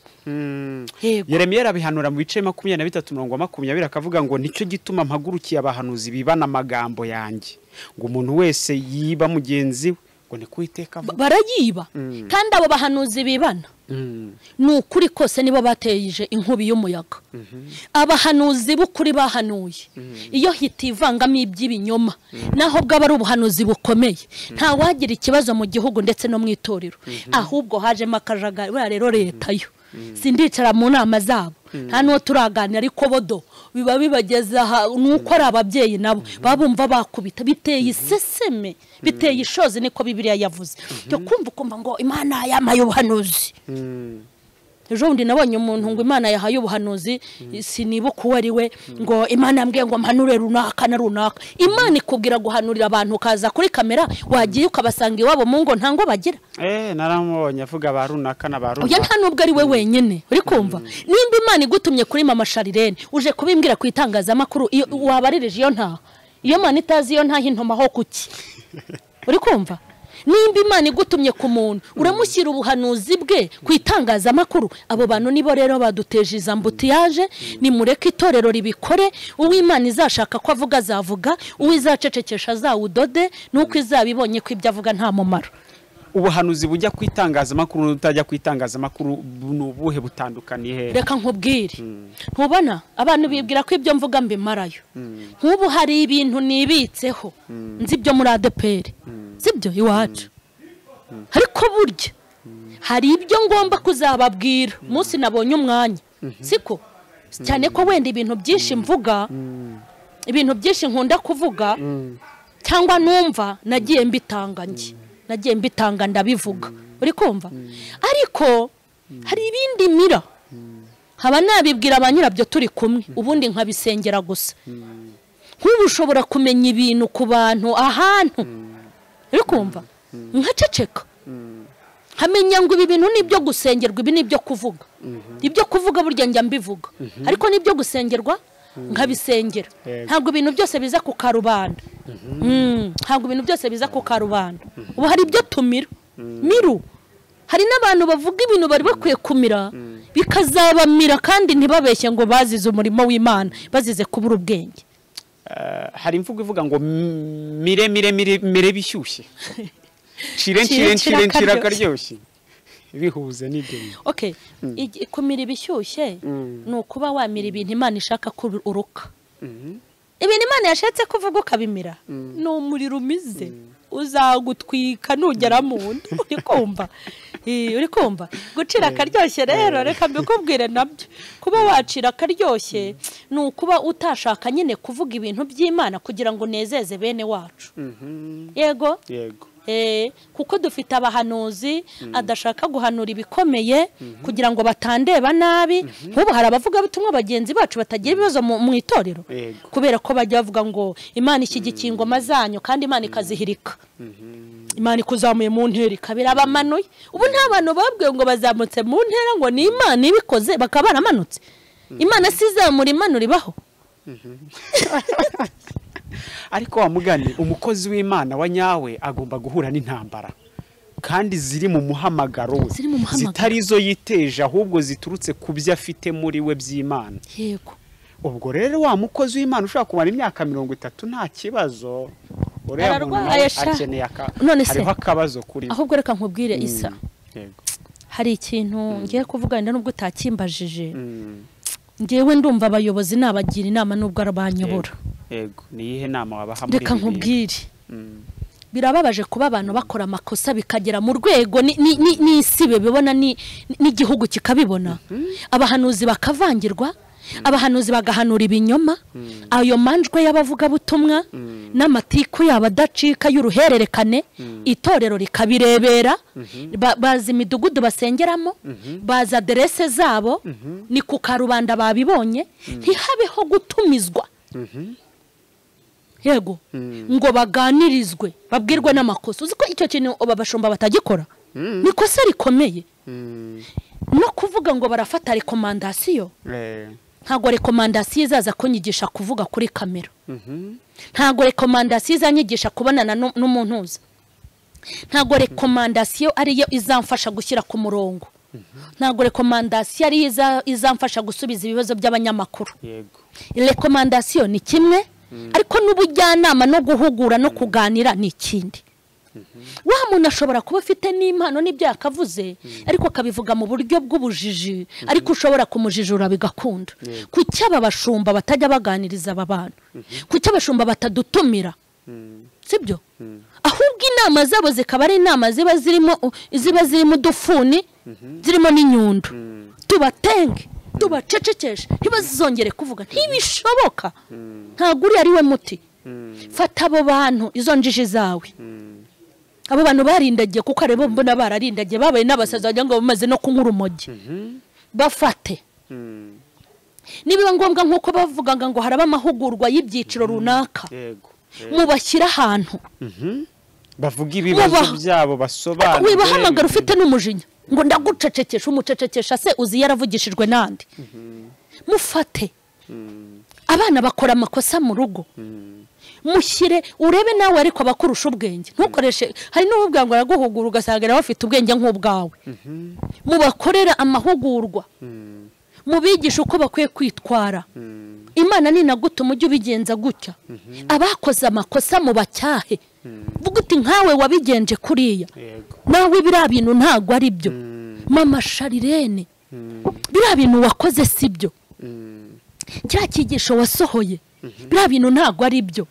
Yeremiya arabihanura mu bice 23:20 akavuga ngo nicyo gituma mpagurukiye abahanuzi bibana amagambo yanjye ngo umuntu wese yiba mugenzi we ngo ni Uwiteka barayiba kandi abo bahanuzi bibana nukuri kose nibo bateje inkubi y'umuyaga abahanuzi bukuri bahanuye iyo hitivangamo iby'ibinyoma naho bwaba ari ubuhanuzi bukomeye nta wagira ikibazo mu gihugu ndetse no mu itorero ahubwo hajemo akajagari rero leta yo sindicara mu nama zabo nta nuwo turaganira ariko bodo biba bibageza nuko ari ababyeyi nabo babumva bakubita biteye iseseme biteye ishozi niko Bibiliya yavuze cyo kumva ngo Imana yamaye ubuhanuzi ejo bundi nabonye umuntu ngo Imana yahaye ubuhanuzi sinibuka uwo ari we ngo Imana yambwiye ngo mpanure runaka na runaka Imana ikubwira guhanurira abantu ukaza kuri kamera wagiye ukabasanga iwabo mu ngo ntango bagira naramubonye avuga ba runaka na ba runaka oya nta nubwo ari we wenyine uri kumva nimba Imana igutumye kuri MamCHARLÈNE uje kubimbwira ku itangazamakuru wabaririje iyo Imana itazi iyo nta hintoma ho kuki uri kumva nimba Imana igutumye ku muntu uramushyira ubuhanuzi bwe ku itangazamakuru abo bantu nibo rero baduteje izambutiyaje nimureke itorero ribikore uw'Imana izashaka ko avuga azavuga uwizacecekesha azawudode nuko izabibonye ko ibyo avuga nta mumaro ubuhanuzi bujya ku itangazamakuru n'utajya ku itangazamakuru n'ubuhe butandukaniye he reka nkubwire ntubona abantu bibwira ko ibyo mvuga mbimarayo nk'ubu hari ibintu nibitseho nzi byo muri ADEPR sibyo iwacu ariko burya hari ibyo ngomba kuzababwira munsi nabonye umwanya siko cyane ko wenda ibintu byinshi mvuga ibintu byinshi nkunda kuvuga cyangwa numva nagiye mbitanga ndabivuga uri kumva ariko hari ibindi mira haba nabibwira abanyirabyo turi kumwe ubundi nkabisengera gusa nk'ubu ushobora kumenya ibintu ku bantu ahantu uri kumva nkaceceka hamenya ngo ibi bintu nibyo gusengerwa ibi nibyo kuvuga ibyo kuvuga burya njya mbivuga ariko nibyo gusengerwa nkabisengera ntabwo ibintu byose biza ku karubanda ntabwo ibintu byose biza ku karubanda ubu hari ibyo tumira miru hari n'abantu bavuga ibintu bari bakwiye kumira bikazabamira kandi ntibabeshye ngo bazize umurimo w'Imana bazize kubura ubwenge hari imvugo ivuga ngo mire bishyushye nshire akaryoshye bihuze n'ibyo okay kumira ibishyushye no kuba wamira ibintu Imana ishaka ko uruka ibintu Imana yashatse kuvuga ukabimira no umuriro umize uzagutwika nugera mu nda uri kumva gucira akaryoshye rero reka mbikubwire nabyo kuba wacira akaryoshye ni ukuba utashaka nyine kuvuga ibintu by'Imana kugira ngo nezeze bene wacu yego kuko dufite abahanuzi adashaka guhanura ibikomeye kugira ngo batandeba nabi nk'ubu hari abavuga butumwa bagenzi bacu batagira ibibazo mu itorero kubera ko bajya bavuga ngo Imana ishyigikiye ingoma zanyu kandi Imana ikazihirika Imana ikuzamuye mu ntera ikabira abamanuye ubu nta bantu babwiye ngo bazamutse mu ntera ngo ni Imana ibikoze bakaba baramanutse Imana sizamura imanura ibaho ariko wamugani umukozi w'Imana wa nyawe agomba guhura n'intambara kandi ziri mu muhamagaro zitari zo yiteje ahubwo ziturutse ku byo afite muri we by'Imana yego ubwo rero wa mukozi w'Imana ushaka kumara imyaka 30 nta kibazo akeneye hariho akabazo kuri ahubwo reka nkubwire Isa hari ikintu ngiye kuvuga nubwo utakimbajije ngewe ndumva abayobozi nabagira inama nubwo arabanyobora yego niyihe nama wabaha muri reka nkubwire birababaje kuba abantu bakora amakosa bikagera mu rwego n'isibe bibona n'igihugu kikabibona abahanuzi bakavangirwa abahanuzi bagahanura ibinyoma ayo manjwe y'abavuga butumwa n'amatiku y'abadacika y'uruhererekane itorero rikabirebera bazi imidugudu basengeramo bazi aderese zabo ni ku karubanda babibonye ntihabeho gutumizwa yego ngo baganirizwe babwirwe n'amakosa uzi ko icyo kintu abashumba batagikora ni kosa rikomeye no kuvuga ngo barafata rekomandasiyo ntago rekomandasiyo izaza kunyigisha kuvuga kuri kamera ntago rekomandasiyo izanyigisha kubonana n'umuntuza ntago rekomandasiyo ariyo izamfasha gushyira ku murongo ntago rekomandasiyo ariyo izamfasha gusubiza ibibazo by'abanyamakuru yego rekomandasiyo ni kimwe ariko n'ubujyanama no guhugura no kuganira ni ikindi wa muntu ashobora kuba afite n'impano n'ibyo yakavuze ariko akabivuga mu buryo bw'ubujiji ariko ushobora kumujijura bigakunda kuki aba bashumba batajya baganiriza aba bantu kuki abashumba batadutumira sibyo ahubwo inama zabo zikaba ari inama ziba zirimo udufuni zirimo n'inyundo tubatenge tubacecekeshe ntibazongere kuvuga ntibishoboka ntabwo uri ari we muti fata abo bantu izo njiji zawe abo bantu barindagiye kuko arebo mbona bararindagiye babaye n'abasaza bajya ngo bamaze no kunywa urumogi bafate nibiba ngombwa nk'uko bavugaga ngo haraba amahugurwa y'ibyiciro runaka mubashyira ahantu bavuga ibibazo byabo basobanura wibahamagara ufite n'umujinya ngo ndagucecekesha umucecekesha se uzi yaravugishijwe nandi mufate abana bakora amakosa mu rugo mushyire urebe nawe ariko bakurusha ubwenge ntukoreshe hari n'ubwo ngo araguhugura ugasanga bafite ubwenge nk'ubwawe mubakorera amahugurwa mubigisha uko bakwiye kwitwara Imana ninagutuma ujye ubigenza gutya abakoze amakosa mu bacyahe vuga uti nkawe wabigenje kuriya nawe biriya bintu ntago ari byo mama Charlène biriya bintu wakoze sibyo cya kigisho wasohoye biriya bintu ntago ari byo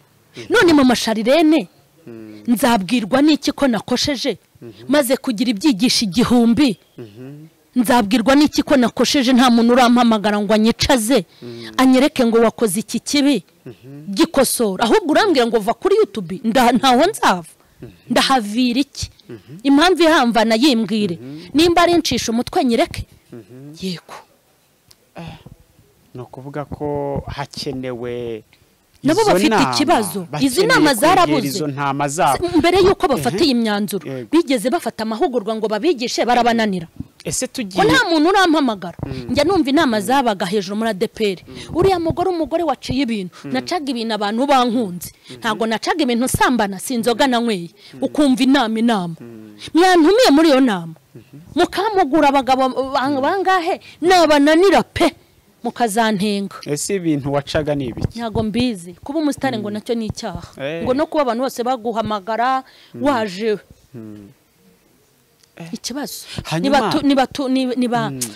none mama Charlène nzabwirwa n'iki ko nakosheje maze kugira ibyigisha 1000 nzabwirwa n'iki ko nakosheje nta muntu urampamagara ngo anyicaze anyereke ngo wakoze iki kibi gikosora ahubwo urambwira ngo va kuri YouTube ntaho nzava ndahavira iki impamvu ihamvana yimbwire nimba ari ncisha umutwe nyereke yego no kuvuga ko hakenewe nabo bafite ikibazo izi nama zarabuze mbere yuko bafatiye imyanzuro bigeze bafata amahugurwa ngo babigishe barabananira ese tugiye nta muntu urampamagara njya numva inama zabaga hejuru muri ADEPR uriya umugore waciye ibintu nacaga ibintu abantu bankunze ntago nacaga ibintu sambana sinzoga nanyweye ukumva inama mwantumiye muri iyo nama mukamugura abagabo bangahe nabananira pe mukazantenga ese ibintu wacaga nibiki ntago mbizi kuba umusitari ngo nacyo ni icyaha ngo no kuba abantu bose baguhamagara waje ikibazo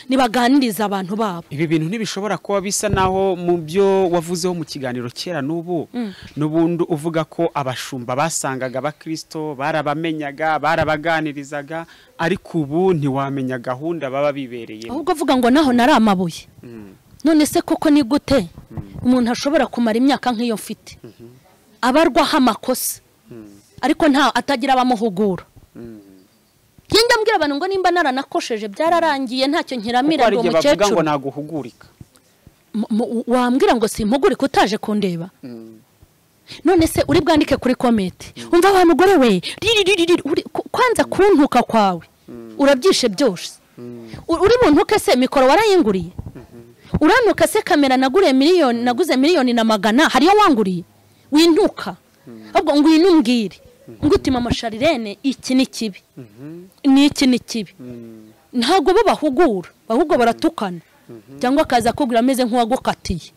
nibaganiriza abantu babo ibi bintu ntibishobora kuba bisa naho mu byo wavuzeho mu kiganiro kera n'ubundi uvuga ko abashumba basangaga abakristo barabamenyaga barabaganirizaga ariko ubu ntiwamenya gahunda baba bibereye ahubwo avuga ngo naho nari amabuye none se koko ni gute umuntu ashobora kumara imyaka nk'iyo mfite abarwaho amakosa ariko nta atagira abamuhugura Yenda mbwira abantu ngo nimba naranakosheje byararangiye ntacyo nkiramira ngo umukecuru bavuga ngo naguhugurika wambwira ngo simpugurika utaje kundeba none se uri bwandike kuri comment umva wa mugore we kwanza kuntuka kwawe urabyishe byose uri muntuke se mikoro warayinguriye uranuka se kamera naguze miliyoni na magana hariyo wanguriye wintuka ahubwo ngo inumbwire ngutima MamCHARLÈNE iki ni kibi n'iki ni kibi ntago babahugura ahubwo baratukana cyangwa kaza kugira ameze nk'uwagukatiye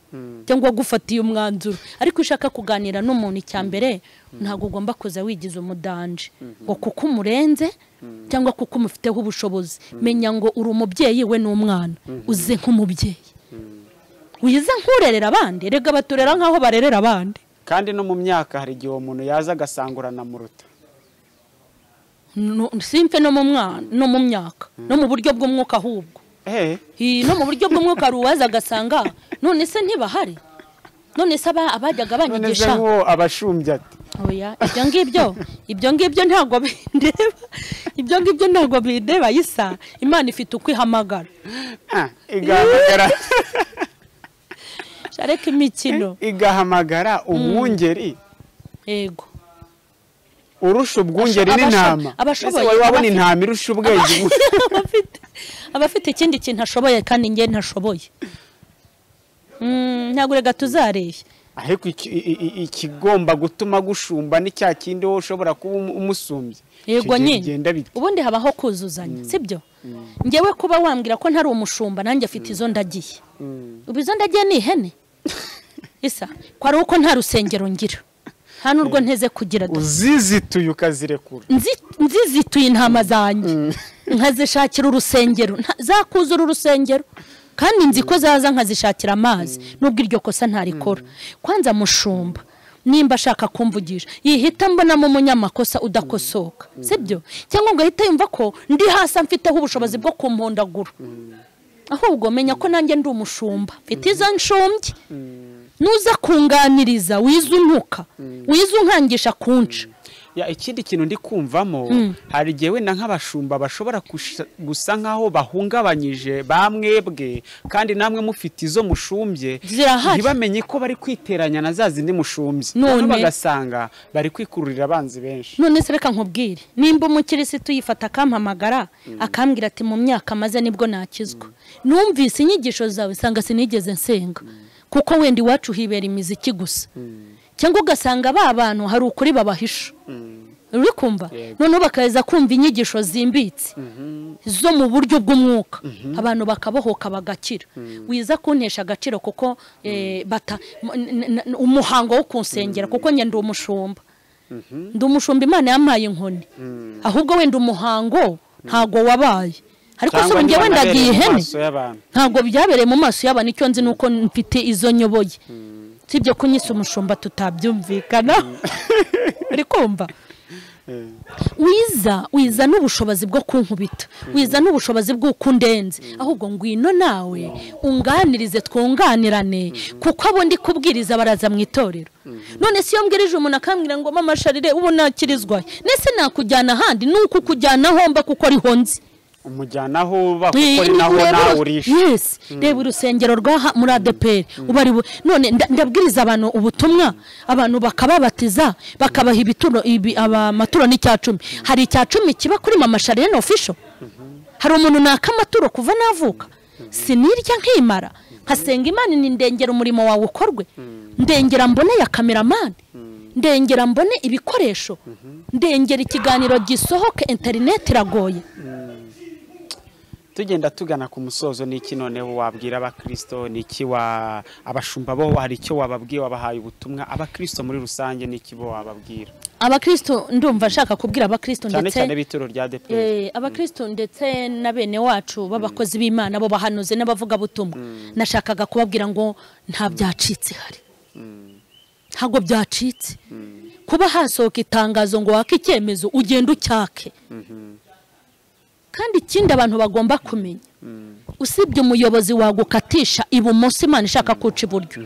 cyangwa gufatiye umwanzuro ariko ushaka kuganira n'umuntu icyambere ntago ugomba kuza wigiza umudanje ngo kuko umurenze cyangwa kuko umufiteho ubushobozi menya ngo uri umubyeyi we n'umwana uze nk'umubyeyi wiza nkurerera abandi rega baturera nkaho barerera abandi kandi no mu myaka hari igihe umuntu yaza agasangurana mu ruta simpe no mu mwana no mu myaka no mu buryo bw'umwuka ahubwo no mu buryo bw'umwuka ruwaza agasanga none se ntibahari none se abajyaga banyigisha none se abashumbya ati oya ibyo ngibyo ntago bindeba ibyo ngibyo ntago bindeba yisa Imana ifite uko ihamagara igahamagara Shareka imikino igahamagara umwungeri yego urusha ubwungeri n'intama abashoboye wabona intama irusha ubwenge abafite ikindi kintu ashoboye kandi nge ntashoboye ntago rega tuzareshya aheko ikigomba gutuma gushumba ni cya kindi wowe ushobora kuba umusumbye yego nyine ubundi habaho kuzuzanya sibyo ngewe kuba wambwira ko ntari umushumba nanjye afite izo ndagiye ubizo ndagiye ni ihene isa kwari uko nta rusengero ngira nta nurwo nteze kugira uzizituye ukazirekura nzizituye intama zanjye nkazishakira urusengero zakuzura urusengero kandi nzi ko zaza nkazishakira amazi nubwo iryo kosa ntarikora kwanza mushumba nimba ashaka kumvugisha yihita mbonamo umunyamakosa udakosoka sibyo cyangwa ngo ahita yumva ko ndi hasi mfiteho ubushobozi bwo kumpondagura ahubwo menya ko nanjye ndi umushumba mfite izo nshumbye nuza kunganiriza wizuntuka wizunkangisha kunca ikindi kintu ndi kumvamo hari igihe wenda nk'abashumba bashobora gusa nkaho bahungabanyije bamwebwe kandi namwe mufite izo mushumbye ntibamenye ko bari kwiteranya na za zindi mushumbye none bagasanga bari kwikururira abanzi benshi none se reka nkubwire nimba umukirisitu yifata akampamagara akambwira ati mu myaka maze nibwo nakizwa numvise inyigisho zawe sanga sinigeze nsenga kuko wenda iwacu hibera imiziki gusa cyangwa ugasanga bantu hari ukuri babahisha uri kumva none bakaza kumva inyigisho zimbitse zo mu buryo bw'umwuka abantu bakabohoka bagakira wiza kuntesha agaciro kuko umuhango wo kunsengera kuko njye ndi umushumba Imana yampaye inkoni ahubwo wenda umuhango ntago wabaye ariko so njye wenda giye ihene ntago byabereye mu maso y'abantu icyo nzi nuko mfite izo nyoboye sibyo kunyisa umushumba tutabyumvikana uri kumva wiza n'ubushobozi bwo kunkubita wiza n'ubushobozi bw'ukundenze ahubwo ngwino nawe unganirize twunganirane kuko abo ndi kubwiriza baraza mu itorero none si yo mbwirije umuntu akambwira ngo mama Charlie ubu nakirizwa nese nakujyana ahandi nuko kujyana homba kuko ari honzi umujyanaho bakukora naho nawe urisha yes reba urusengero rwa muri ADEPR ubari none ndabwiriza abantu ubutumwa abantu bakababatiza bakabaha ibituro amaturo n'icyacumi hari icyacumi kiba kuri mama Charlie official hari umuntu nakamaturo kuva navuka sinirya nkimara nkasenga Imana ni ndengera umurimo wawe ukorwe ndengera mbone ya cameraman ndengera mbone ibikoresho ndengera ikiganiro gisohoke internet iragoye tugenda tugana ku musozo niki noneho wabwira abakristo niki abashumba bo hari icyo wababwiye wabahaye ubutumwa abakristo muri rusange niki bo wababwira abakristo ndumva shaka kubwira abakristo ndetse cyane bituro rya ADEPR abakristo ndetse na bene wacu babakozi b'Imana bo bahanuze n'abavuga butumwa nashakaga kubabwira ngo nta byacitse hari hago byacitse kuba hasohoka itangazo ngo waka icyemezo ugenda ucyake kandi ikindi abantu bagomba kumenya usibye umuyobozi wagukatisha ibumoso Imana ishaka kuca iburyo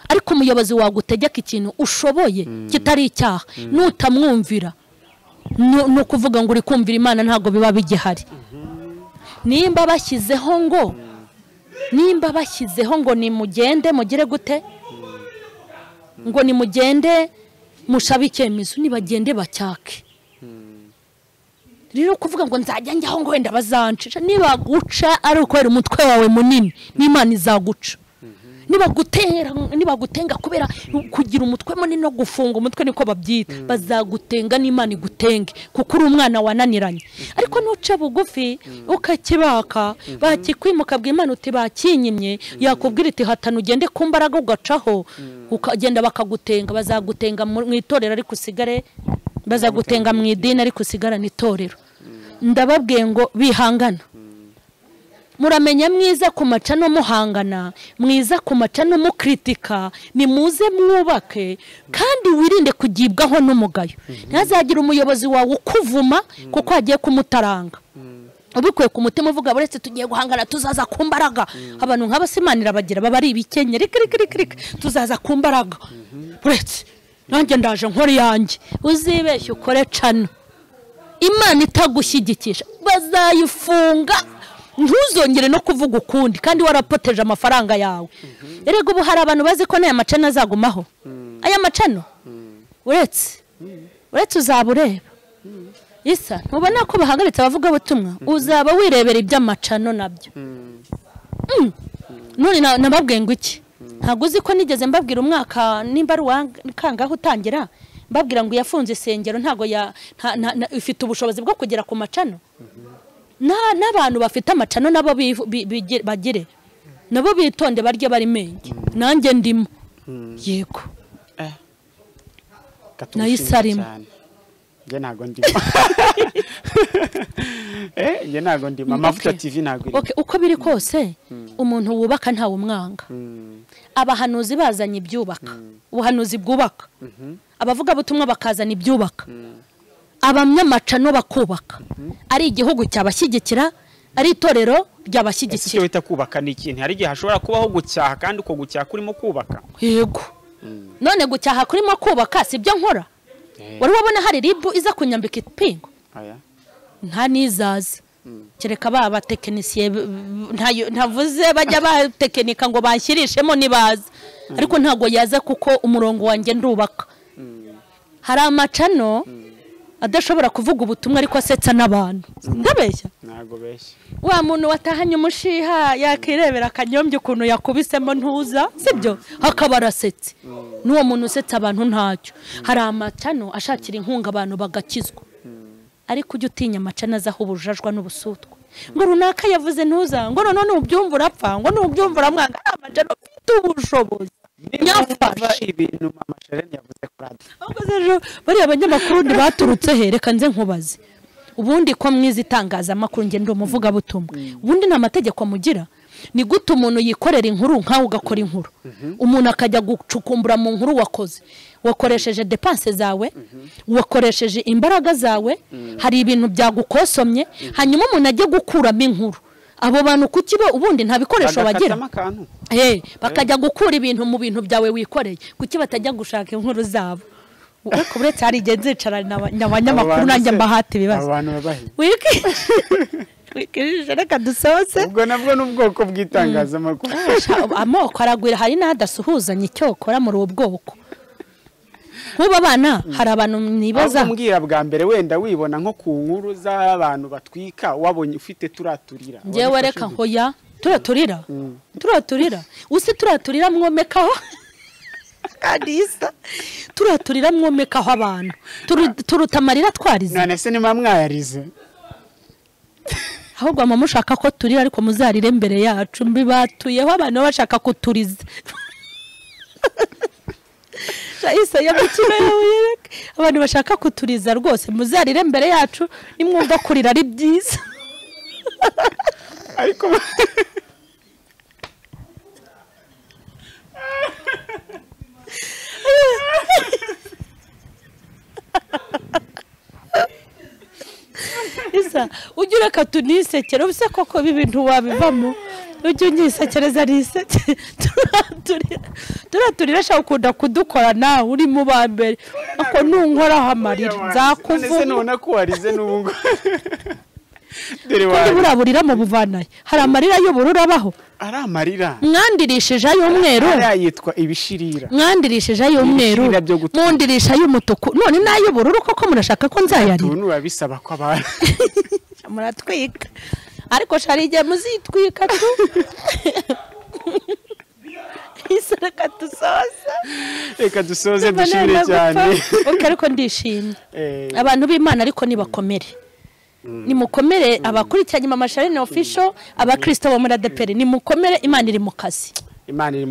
ariko umuyobozi wagutegeka ikintu ushoboye kitari icyaha nutamwumvira no kuvuga ngo uri kumvira Imana ntago biba bigihari nimba bashyizeho ngo ni mugende mugire gute ngo ni mugende mushabe icyemezo nibagende bacyake rero kuvuga ngo nzajya njyaho ngo wenda bazancisha niba guca ari ukwera umutwe wawe munini n'Imana izaguca niba gutenga kubera kugira umutwe munini no gufunga umutwe niko babyita bazagutenga n'Imana igutenge kuko uri umwana wananiranye ariko nuca bugufi ukakibaka bakikwimuka bw'Imana uti bakinyimye yakubwira iti hatana ugende ku mbaraga ugacaho ukagenda bakagutenga bazagutenga mu itorero ariko usigare bazagutenga mu idini ariko usigara n'itorero ndababwiye ngo bihangana muramenye mwiza ku macano muhangana mwiza ku macano mukritika ni muze mwubake kandi wirinde kugibwaho n'umugayo ntazagira umuyobozi wawe ukuvuma kuko agiye kumutaranga ubikuye ku mutima uvuga buretse tugiye guhangana tuzaza ku mbaraga abantu nk'abasimanira bagira baba ari ibikenya rikirikirikirika tuzaza ku mbaraga buretse nanjye ndaje nkore yanjye uzibeshye ukore cano Imana itagushyigikisha bazayifunga ntuzongere no kuvuga ukundi kandi warapoteje amafaranga yawe erego ubu hari abantu bazi ko n'aya macano azagumaho aya macano uretse uzabureba isa ntubona ko bahagaritse abavuga butumwa uzaba wirebera iby'amacano nabyo none nababwiye ngo iki ntago uzi ko nigeze mbabwira umwaka nimba ari uwakangaho utangira mbabwira ngo yafunze isengero ntago ifite ubushobozi bwo kugera ku macano n'abantu bafite amacano nabo bagire nabo bitonde barye bari menge nanjye ndimo yego nayisarimo nge nago ndimo nge nago ndimo amavuta TV nago okay uko biri kose umuntu wubaka ntawe umwanga abahanuzi bazanye ibyubaka ubuhanuzi bwubaka abavuga butumwa bakazana ibyubaka abamyamacano bakubaka ari igihugu cyabashyigikira ari itorero ryabashyigikira icyo bita kubaka ni ikintu hari igihe hashobora kubaho gucyaha kandi uko gucyaha kurimo kubaka yego none gucyaha kurimo kubaka sibyo nkora wari wabona hari ribu iza kunyambika ipingo nta nizaza kereka baba tekinisiye ntavuze bajya batekinika ngo bashyirishemo nibaza ariko ntago yaza kuko umurongo wanjye ndubaka hari amacano adashobora kuvuga ubutumwa ariko asetsa n'abantu ndabeshya ntago beshya wa muntu watahanye umushiha yakirebera akanyombye ukuntu yakubisemo ntuza sibyo hakabarasetse n'uwo muntu usetsa abantu ntacyo hari amacano ashakira inkunga abantu bagakizwa ariko ujye utinya amacano azaho ubujajwa n'ubusutwa ngo runaka yavuze ntuza ngo none ubyumva urapfa ngo nubyumva uramwanga amacano afite ubushobozi nyafashe ibintu mama Charlene yavuze kuradi akozejo bari abanyamakuru baturutse he reka nze nkubaze ubundi ko mwiza itangaza makuru nge ndo muvuga butumwa ubundi nta mategeko mugira ni gute umuntu yikorera inkuru nkawe ugakora inkuru umuntu akajya gucukumbura mu nkuru wakoze wakoresheje depense zawe wakoresheje imbaraga zawe hari ibintu byagukosomye hanyuma umuntu ajye gukuramo inkuru abo bantu kukibe ubundi nta bikoresho bagira bakajya gukura ibintu mu bintu byawe wikoreye kuki batajya gushaka inkuru zabo uko buretse hari igenze zicarana n'abanyamakuru nanjye mbahate bibazo abantu babahe wikirije reka dusoze ubwo nabwo n'ubwoko bw'itangazamakuru amoko aragwira hari n'adasuhuzanya icyo kora muri ubu bwoko kuba bana hari abantu nibaza mbwira bwa mbere wenda wibona nko ku nkuru z'abantu batwika wabonye ufite turaturira ngewe reka hoya turaturira usi turaturira mwomekaho kadisa turaturira mwomekaho abantu turutamarira twarize none se ni mwayarize ahubwo mama mushaka ko turira ariko muzarire mbere yacu mbibatuyeho abantu bashaka kuturiza Isa ya mukino yawireke abantu bashaka kuturiza rwose muzarire mbere yacu nimwumva kurira ari byiza ariko Isa ugira katunisekera ubuse koko bibintu wabivamo ujye unyisekereza riseke turaturira shaka ukunda kudukora nawe uri mu bambere ako nunkoraho amarira nzakuvuma none ko warize n'ubungu kundi buraburira mu buvanaye hari amarira y'ubururu abaho ari amarira mwandirishije ay'umweru yitwa ibishirira mwandirishije ay'umweru mundirisha y'umutuku none n'ay'ubururu koko murashaka ko nzayarira ubu babisaba ko abantu muratwika ariko sharije muzitwika tu reka dusoze dushimire cyane ariko ndishimye abantu b'Imana ariko nibakomere nimukomere abakurikiranye MamCHARLENE official abakristo bo muri ADEPR nimukomere Imana iri mu kazi Imana iri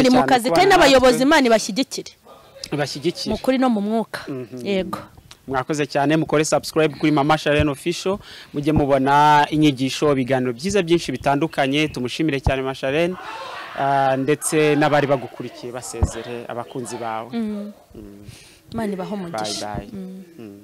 mu kazi kandi n'abayobozi Imana ibashyigikire ibashyigikire mukuri no mu mwuka yego mwakoze cyane mukore subscribe kuri MamCHARLENE official mujye mubona inyigisho biganiro byiza byinshi bitandukanye tumushimire cyane MamCHARLENE ndetse n'abari bagukurikiye basezere abakunzi bawe Imana ibaho umugisha bye bye